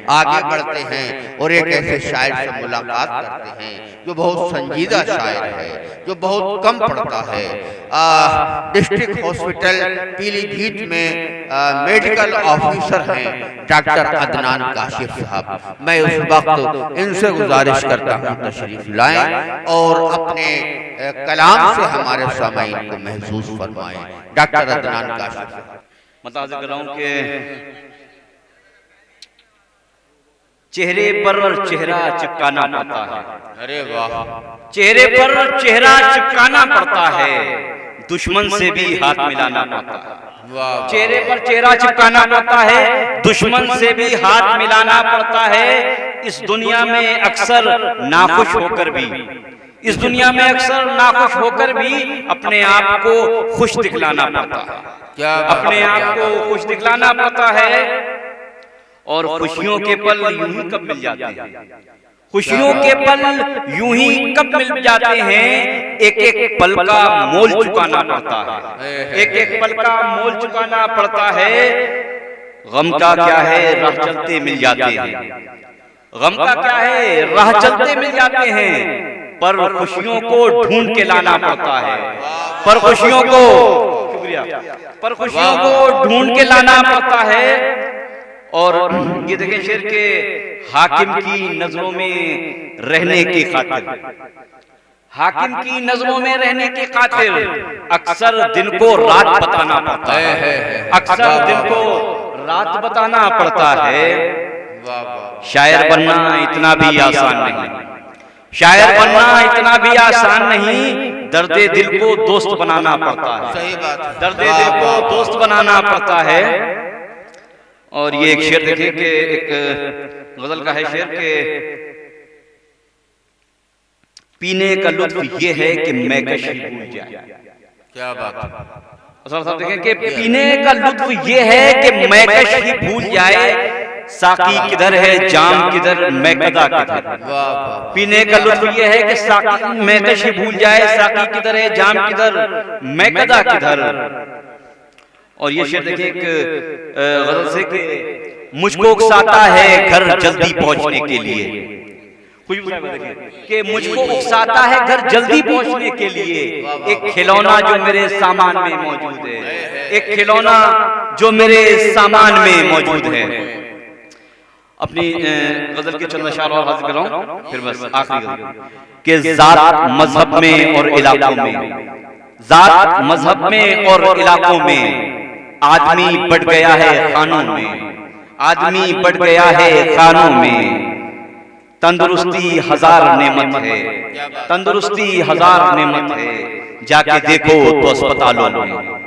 आगे बढ़ते हैं और एक ऐसे शायर से मुलाकात करते हैं जो बहुत संजीदा शायर है, जो बहुत कम पढ़ता है। डिस्ट्रिक्ट हॉस्पिटल पीलीभीत में मेडिकल ऑफिसर हैं डॉक्टर अदनान काशिफ साहब। मैं उस वक्त इनसे गुजारिश करता हूँ तशरीफ लाएं और अपने कलाम से हमारे सामईन को महसूस फरमाएं। डॉक्टर अदनान काशिफ साहब। मुताज़िर कराम के चेहरे पर चेहरा चिपकाना पड़ता है। अरे वाह। चेहरे पर चेहरा चिपकाना पड़ता है, दुश्मन से भी हाथ मिलाना पड़ता है। चेहरे पर चेहरा चिपकाना पड़ता है, दुश्मन से भी हाथ मिलाना पड़ता है। इस दुनिया में अक्सर नाखुश होकर भी, इस दुनिया में अक्सर नाखुश होकर भी अपने आप को खुश दिखलाना पड़ता है। क्या अपने आप को खुश दिखलाना पड़ता है। और खुशियों के पल यूं ही कब मिल जाते हैं, खुशियों के पल यूं ही कब मिल जाते हैं। एक एक पल का मोल चुकाना पड़ता है, एक एक पल का मोल चुकाना पड़ता है। गम का क्या है, राह चलते मिल जाते हैं। गम का क्या है, राह चलते मिल जाते हैं, पर खुशियों को ढूंढ के लाना पड़ता है। पर खुशियों को, शुक्रिया, पर खुशियों को ढूंढ के लाना पड़ता है। और ये देखें शेर के हाकिम की नजरों में रहने की खातिर, हाकिम की नजरों में रहने की खातिर अक्सर दिन को रात बताना पड़ता है, अक्सर दिन को रात बताना पड़ता है। शायर बनना इतना भी आसान नहीं, शायर बनना इतना भी आसान नहीं। दर्दे दिल को दोस्त बनाना पड़ता है, सही बात है। दर्दे दिल को दोस्त बनाना पड़ता है। और ये एक शेर देखें कि एक गजल का है शेर के पीने का लुत्फ ये है कि मैकश ही भूल जाए। क्या बात है। साहब देखें कि पीने का लुत्फ ये है कि मैकश ही भूल जाए। साकी किधर है, जाम किधर, मैकदा किधर। पीने का लुत्फ ये है कि साकी मैकश ही भूल जाए। साकी किधर है, जाम किधर, मैकदा किधर। और ये शेर देखिए एक गजल से कि मुझको उकसाता है घर जल्दी पहुंचने के लिए। कि मुझको उकसाता है घर जल्दी पहुंचने के लिए। एक खिलौना जो मेरे सामान में मौजूद है, एक खिलौना जो मेरे सामान में मौजूद है। अपनी गजल के चंद अशार और हाजिर कर रहा हूं, फिर बस आखिरी गजल कि जात मजहब में और इलाकों में, जात मजहब में और इलाकों में आदमी बढ़ गया है खानों में, आदमी बढ़ गया है खानों में। तंदुरुस्ती हजार नेमत है, तंदुरुस्ती हजार नेमत है। जाके देखो तो अस्पतालों में,